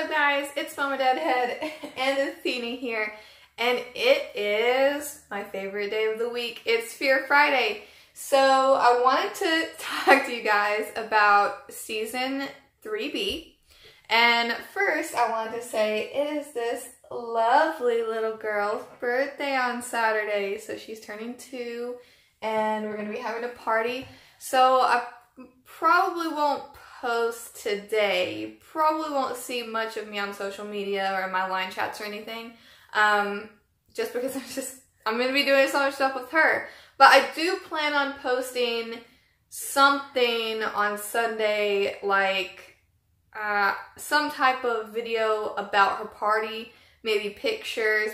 up guys, it's Mama Deadhead and Athena here, and it is my favorite day of the week. It's Fear Friday. So I wanted to talk to you guys about season 3B. And first I wanted to say it is this lovely little girl's birthday on Saturday. So she's turning 2 and we're going to be having a party. So I probably won't post today. You probably won't see much of me on social media or in my line chats or anything. Just because I'm going to be doing so much stuff with her. But I do plan on posting something on Sunday, like some type of video about her party, maybe pictures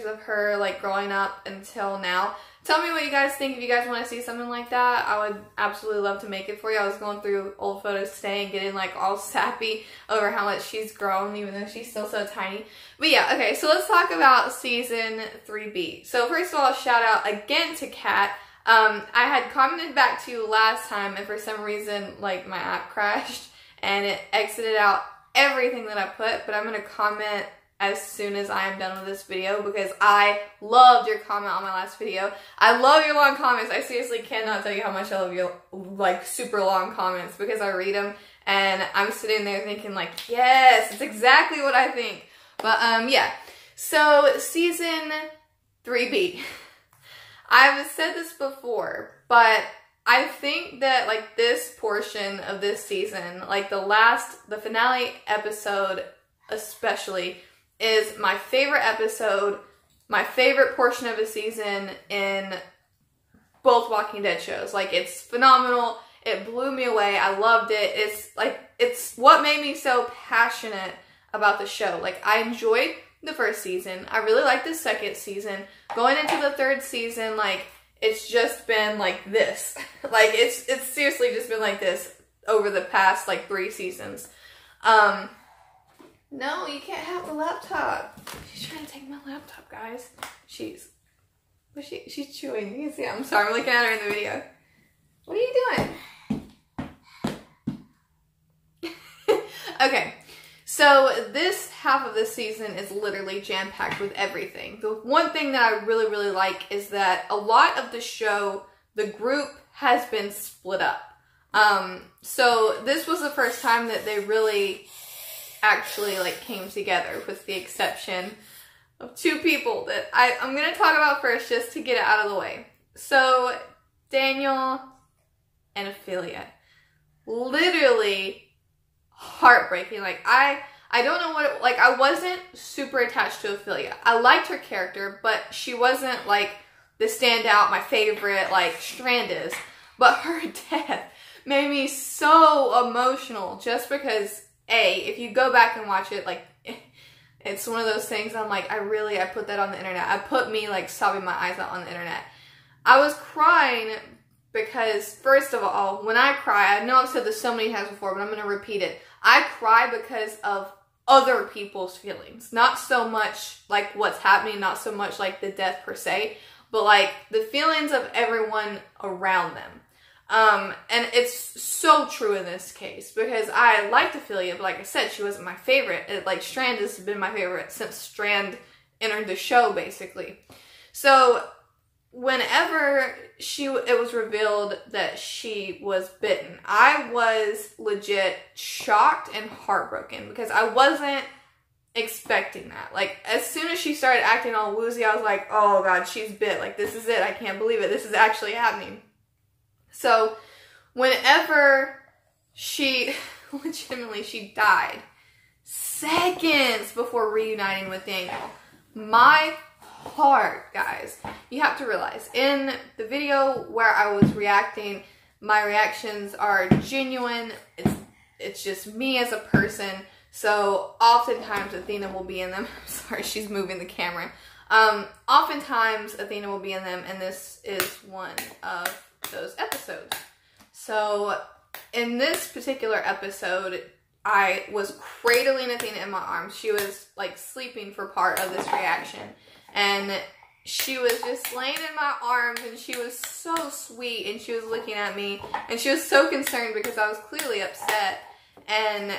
of her like growing up until now. Tell me what you guys think. If you guys want to see something like that, I would absolutely love to make it for you. I was going through old photos today and getting like all sappy over how much she's grown, even though she's still so tiny. But yeah, okay, so let's talk about season 3B. So first of all, shout out again to Kat. I had commented back to you last time, and for some reason, like, my app crashed and it exited out everything that I put, but I'm going to comment as soon as I am done with this video because I loved your comment on my last video. I love your long comments. I seriously cannot tell you how much I love your like super long comments because I read them and I'm sitting there thinking like, yes, it's exactly what I think. But yeah, so season 3B. I've said this before, but I think that like this portion of this season, like the finale episode especially, is my favorite episode, my favorite portion of the season in both Walking Dead shows. Like, it's phenomenal. It blew me away. I loved it. It's what made me so passionate about the show. Like, I enjoyed the first season. I really liked the second season. Going into the third season, like, it's just been like this. Like, it's seriously just been like this over the past, like, 3 seasons. No, you can't have the laptop. She's trying to take my laptop, guys. She's chewing. You can see it. I'm sorry, I'm looking at her in the video. What are you doing? Okay, so this half of this season is literally jam-packed with everything. The one thing that I really, really like is that a lot of the show, the group has been split up. So this was the first time that they really actually like came together, with the exception of 2 people that I'm going to talk about first just to get it out of the way. So Daniel and Ophelia, literally heartbreaking. Like I don't know what it, like I wasn't super attached to Ophelia. I liked her character, but she wasn't like the standout, my favorite like Strand is. But her death made me so emotional just because if you go back and watch it, like, it's one of those things I'm like, I put that on the internet. I put me, like, sobbing my eyes out on the internet. I was crying because, first of all, when I cry, I know I've said this so many times before, but I'm going to repeat it. I cry because of other people's feelings. Not so much, like, what's happening, not so much, like, the death per se, but, like, the feelings of everyone around them. And it's so true in this case because I liked Ophelia, but like I said, she wasn't my favorite. Like, Strand has been my favorite since Strand entered the show, basically. So whenever it was revealed that she was bitten, I was legit shocked and heartbroken because I wasn't expecting that. Like, as soon as she started acting all woozy, I was like, oh god, she's bit. Like, this is it. I can't believe it. This is actually happening. So, whenever she died, seconds before reuniting with Daniel, my heart, guys, you have to realize, in the video where I was reacting, my reactions are genuine. It's just me as a person, so oftentimes Athena will be in them. I'm sorry, she's moving the camera. Oftentimes Athena will be in them, and this is one of those episodes. So in this particular episode, I was cradling Athena in my arms. She was like sleeping for part of this reaction, and she was just laying in my arms, and she was so sweet, and she was looking at me, and she was so concerned because I was clearly upset, and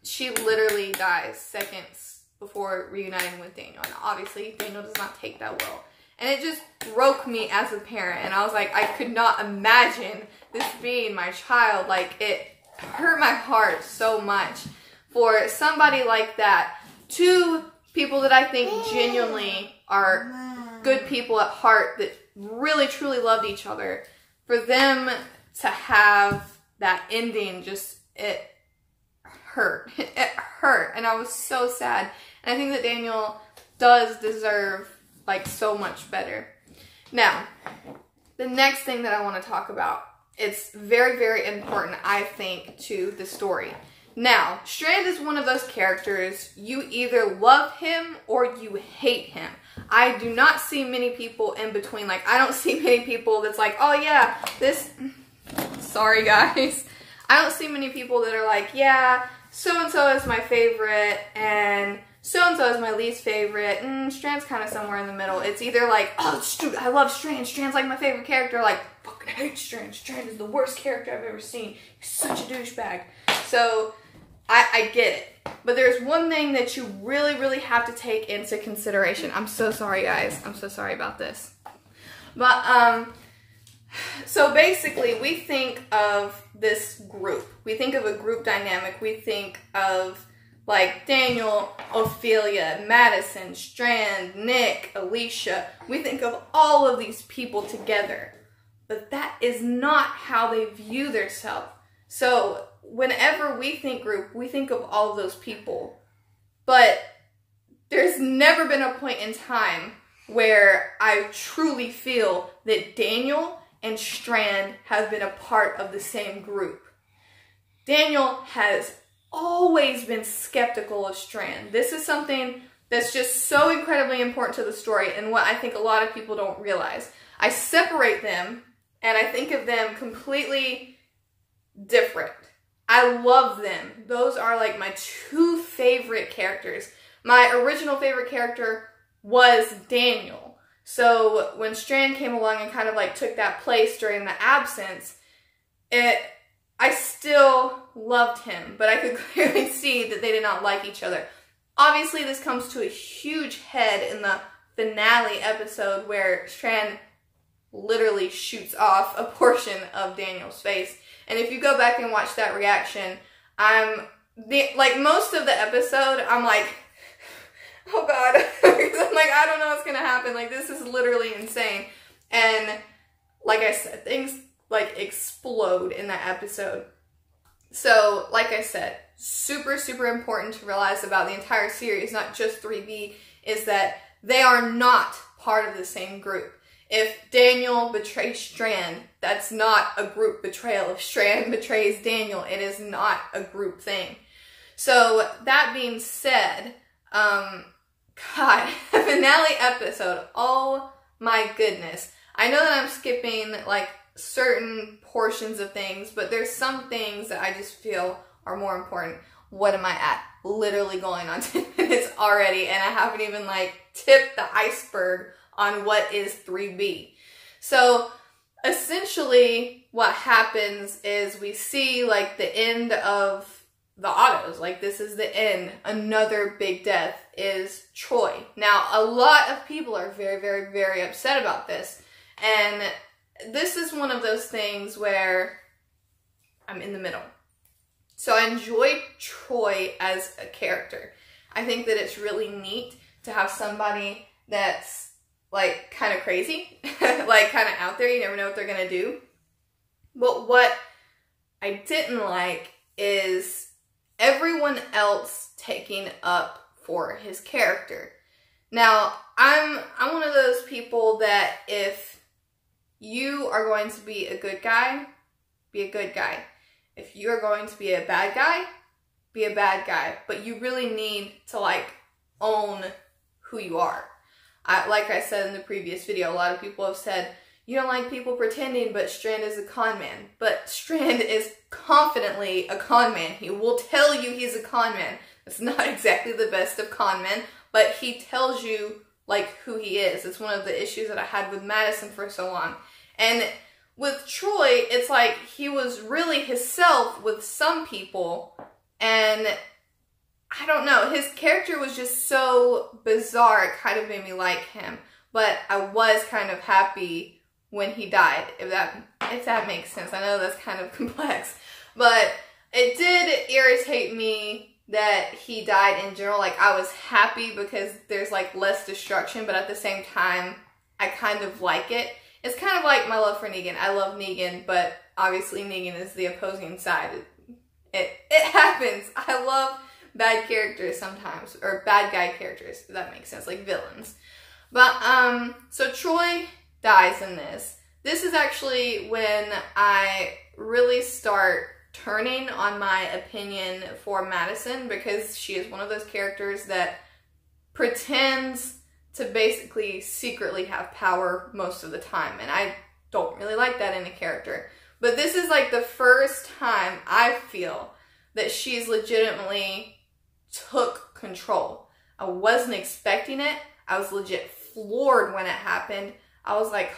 she literally dies seconds before reuniting with Daniel. And obviously, Daniel does not take that well. And it just broke me as a parent. And I was like, I could not imagine this being my child. Like, it hurt my heart so much for somebody like that. Two people that I think genuinely are good people at heart that really, truly loved each other. For them to have that ending, just, it hurt. It hurt. And I was so sad. And I think that Daniel does deserve, like, so much better. Now, the next thing that I want to talk about, it's very, very important, I think, to the story. Now, Strand is one of those characters, you either love him or you hate him. I do not see many people in between. Like, I don't see many people that's like, oh yeah, this, sorry guys. I don't see many people that are like, yeah, so-and-so is my favorite, and so-and-so is my least favorite. Strand's kind of somewhere in the middle. It's either like, oh, dude, I love Strand. Strand's like my favorite character. Like, fucking hate Strand. Strand is the worst character I've ever seen. He's such a douchebag. So, I get it. But there's one thing that you really, really have to take into consideration. I'm so sorry, guys. I'm so sorry about this. But, so basically, we think of this group. We think of a group dynamic. We think of, like, Daniel, Ophelia, Madison, Strand, Nick, Alicia. We think of all of these people together. But that is not how they view themselves. So, whenever we think group, we think of all of those people. But there's never been a point in time where I truly feel that Daniel and Strand have been a part of the same group. Daniel has always been skeptical of Strand. This is something that's just so incredibly important to the story and what I think a lot of people don't realize. I separate them and I think of them completely different. I love them. Those are like my two favorite characters. My original favorite character was Daniel. So when Strand came along and kind of like took that place during the absence, I still loved him, but I could clearly see that they did not like each other. Obviously, this comes to a huge head in the finale episode where Strand literally shoots off a portion of Daniel's face. And if you go back and watch that reaction, like most of the episode, I'm like, oh God, because I'm like, I don't know what's going to happen. Like, this is literally insane. And like I said, things like explode in that episode. So, like I said, super, super important to realize about the entire series, not just 3B, is that they are not part of the same group. If Daniel betrays Strand, that's not a group betrayal. If Strand betrays Daniel, it is not a group thing. So, that being said, God, the finale episode, oh my goodness. I know that I'm skipping, like, certain portions of things, but there's some things that I just feel are more important. What am I at? Literally going on 10 minutes already, and I haven't even, like, tipped the iceberg on what is 3B. So, essentially, what happens is we see, like, the end of the autos. Like, this is the end. Another big death is Troy. Now, a lot of people are very, very, very upset about this. And this is one of those things where I'm in the middle. So I enjoy Troy as a character. I think that it's really neat to have somebody that's, like, kind of crazy, like, kind of out there. You never know what they're going to do. But what I didn't like is everyone else taking up for his character. Now, I'm one of those people that if you are going to be a good guy, be a good guy. If you are going to be a bad guy, be a bad guy. But you really need to, like, own who you are. Like I said in the previous video, a lot of people have said, you don't like people pretending, but Strand is a con man. But Strand is confidently a con man. He will tell you he's a con man. It's not exactly the best of con men, but he tells you, like, who he is. It's one of the issues that I had with Madison for so long. And with Troy, it's like he was really himself with some people, and I don't know, his character was just so bizarre, it kind of made me like him. But I was kind of happy when he died, if that makes sense. I know that's kind of complex, but it did irritate me that he died in general. Like, I was happy because there's like less destruction, but at the same time, I kind of like it. It's kind of like my love for Negan. I love Negan, but obviously Negan is the opposing side. It happens. I love bad characters sometimes, or bad guy characters, if that makes sense, like villains. But, so Troy dies in this. This is actually when I really start turning on my opinion for Madison, because she is one of those characters that pretends to basically secretly have power most of the time, and I don't really like that in a character. But this is like the first time I feel that she's legitimately took control. I wasn't expecting it. I was legit floored when it happened. I was like,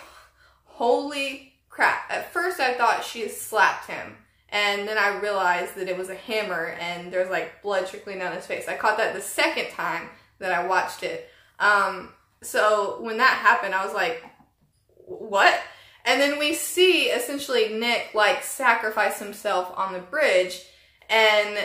holy crap. At first I thought she slapped him, and then I realized that it was a hammer and there's like blood trickling down his face. I caught that the second time that I watched it. So when that happened, I was like, what? And then we see essentially Nick like sacrifice himself on the bridge, and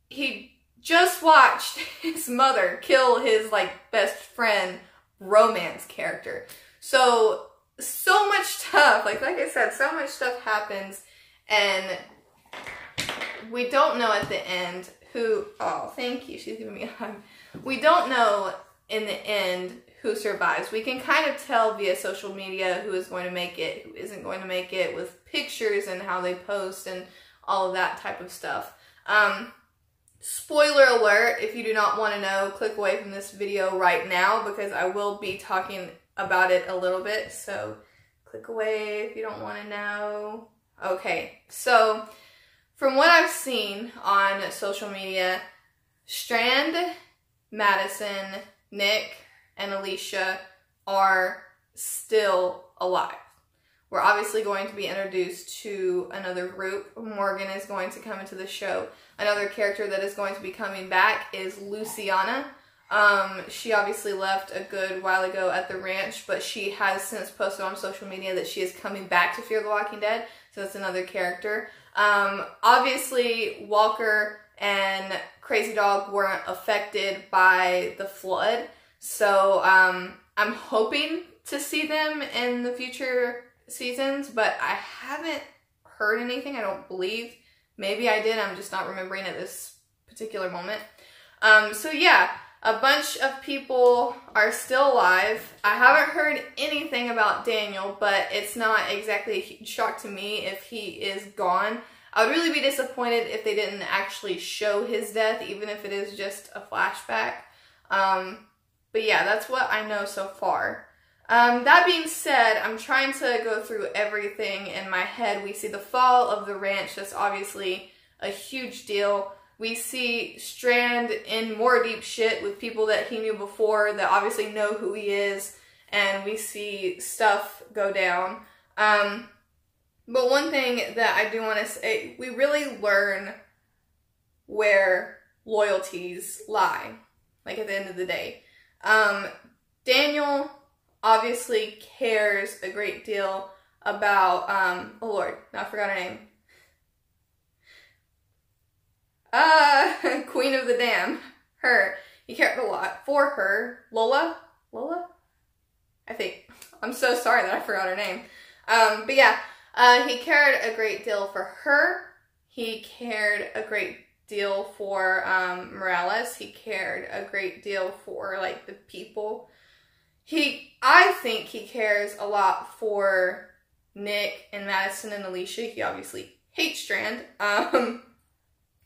he just watched his mother kill his like best friend romance character. So much stuff, like I said, so much stuff happens, and we don't know at the end who, oh, thank you, she's giving me a hug. We don't know in the end who survives. We can kind of tell via social media who is going to make it, who isn't going to make it, with pictures and how they post and all of that type of stuff. Spoiler alert, if you do not want to know, click away from this video right now, because I will be talking about it a little bit, so click away if you don't want to know. Okay, so from what I've seen on social media, Strand, Madison, Nick, and Alicia are still alive. We're obviously going to be introduced to another group. Morgan is going to come into the show. Another character that is going to be coming back is Luciana. She obviously left a good while ago at the ranch, but she has since posted on social media that she is coming back to Fear the Walking Dead, so that's another character. Obviously, Walker and Crazy Dog weren't affected by the flood, so I'm hoping to see them in the future seasons, but I haven't heard anything, I don't believe. Maybe I did, I'm just not remembering at this particular moment. So yeah, a bunch of people are still alive. I haven't heard anything about Daniel, but it's not exactly a huge shock to me if he is gone. I would really be disappointed if they didn't actually show his death, even if it is just a flashback. But yeah, that's what I know so far. That being said, I'm trying to go through everything in my head. We see the fall of the ranch. That's obviously a huge deal. We see Strand in more deep shit with people that he knew before that obviously know who he is, and we see stuff go down. But one thing that I do want to say, we really learn where loyalties lie, like at the end of the day. Daniel obviously cares a great deal about, oh Lord, now I forgot her name. Queen of the Dam. Her. He cared a lot for her. Lola? I think. I'm so sorry that I forgot her name. But yeah, he cared a great deal for her. He cared a great deal for, Morales. He cared a great deal for, like, the people. I think he cares a lot for Nick and Madison and Alicia. He obviously hates Strand.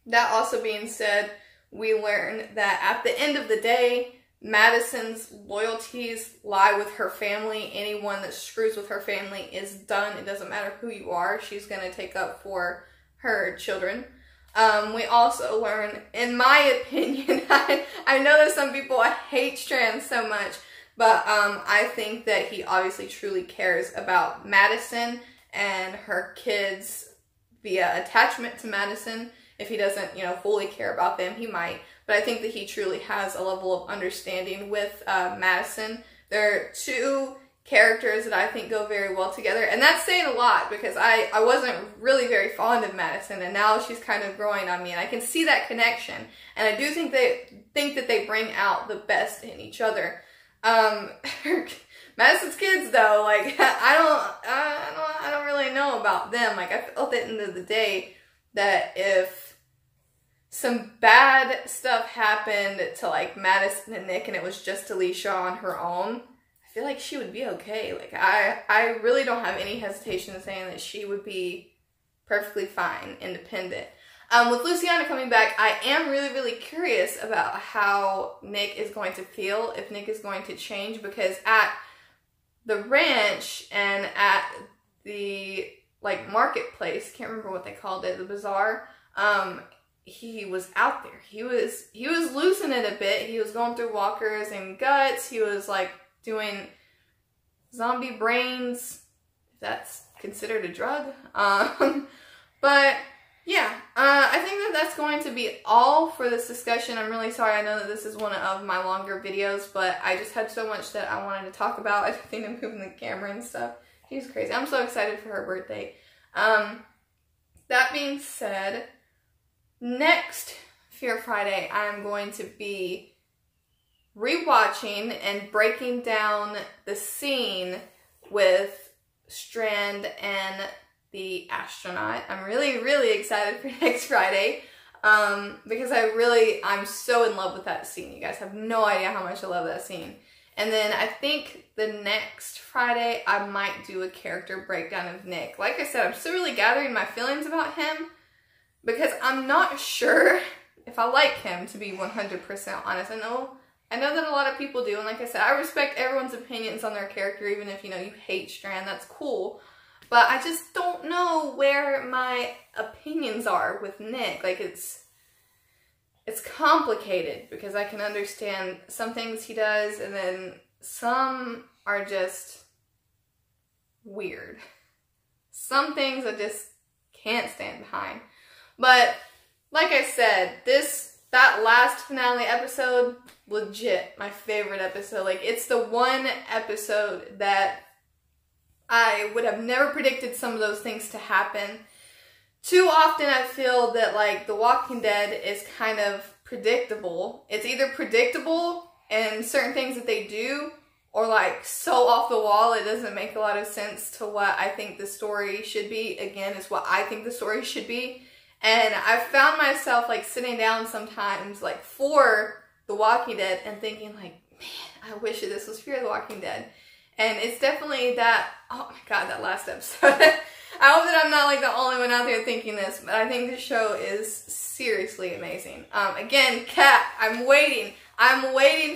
That also being said, we learn that at the end of the day, Madison's loyalties lie with her family. Anyone that screws with her family is done. It doesn't matter who you are. She's going to take up for her children. We also learn, in my opinion, I know that some people hate Strand so much, but I think that he obviously truly cares about Madison and her kids via attachment to Madison. If he doesn't, you know, fully care about them, he might. but I think that he truly has a level of understanding with Madison. They're two characters that I think go very well together, and that's saying a lot because I wasn't really very fond of Madison, and now she's kind of growing on me, and I can see that connection, and I do think that they bring out the best in each other. Madison's kids though, like I don't really know about them. Like I felt at the end of the day that if some bad stuff happened to like Madison and Nick and it was just Alicia on her own, I feel like she would be okay. Like I really don't have any hesitation in saying that she would be perfectly fine, independent. With Luciana coming back, I am really, really curious about how Nick is going to feel, if Nick is going to change, because at the ranch and at the like marketplace, can't remember what they called it, the bazaar, he was out there. He was losing it a bit. He was going through walkers and guts. He was like doing zombie brains, if that's considered a drug. But yeah, I think that that's going to be all for this discussion. I'm really sorry. I know that this is one of my longer videos, but I just had so much that I wanted to talk about. I think I'm moving the camera and stuff. She's crazy. I'm so excited for her birthday. That being said, next Fear Friday, I'm going to be rewatching and breaking down the scene with Strand and the astronaut. I'm really, really excited for next Friday because I'm so in love with that scene. You guys have no idea how much I love that scene. And then I think the next Friday I might do a character breakdown of Nick. Like I said, I'm still really gathering my feelings about him because I'm not sure if I like him, to be 100% honest. I know that a lot of people do, and like I said, I respect everyone's opinions on their character, even if, you know, you hate Strand, that's cool. But I just don't know where my opinions are with Nick. Like, it's complicated because I can understand some things he does, and then some are just weird. Some things I just can't stand behind. But like I said, that last finale episode, legit my favorite episode. Like, it's the one episode that I would have never predicted some of those things to happen. Too often I feel that like The Walking Dead is kind of predictable. It's either predictable in certain things that they do, or like so off the wall it doesn't make a lot of sense to what I think the story should be. Again, it's what I think the story should be. And I've found myself like sitting down sometimes like for The Walking Dead and thinking like, man, I wish this was Fear the Walking Dead. And it's definitely that, oh my god, that last episode. I hope that I'm not like the only one out there thinking this, but I think the show is seriously amazing. Again, Kat, I'm waiting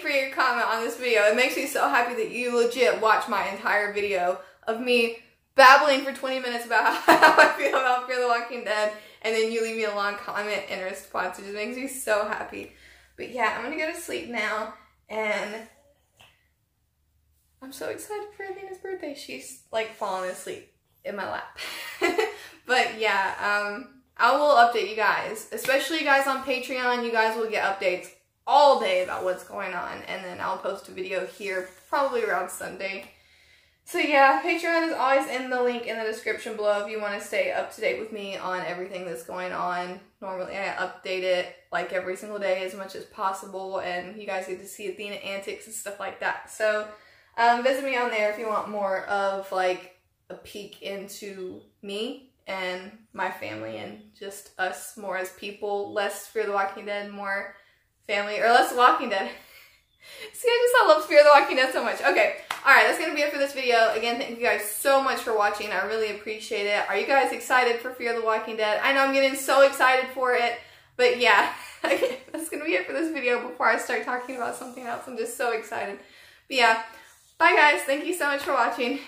for your comment on this video. It makes me so happy that you legit watch my entire video of me babbling for 20 minutes about how I feel about Fear the Walking Dead, and then you leave me a long comment in response. It just makes me so happy. But yeah, I'm gonna go to sleep now, and I'm so excited for Athena's birthday. She's like falling asleep in my lap. But yeah, I will update you guys, especially you guys on Patreon. You guys will get updates all day about what's going on, and then I'll post a video here probably around Sunday. So yeah, Patreon is always in the link in the description below if you want to stay up to date with me on everything that's going on. Normally I update it like every single day as much as possible, and you guys get to see Athena antics and stuff like that. So visit me on there if you want more of like a peek into me and my family and just us more as people. Less Fear the Walking Dead, more family, or less Walking Dead. See, I love Fear the Walking Dead so much. Okay, alright, that's going to be it for this video. Again, thank you guys so much for watching. I really appreciate it. Are you guys excited for Fear the Walking Dead? I know I'm getting so excited for it, but yeah, that's going to be it for this video before I start talking about something else. I'm just so excited. But yeah, bye guys. Thank you so much for watching.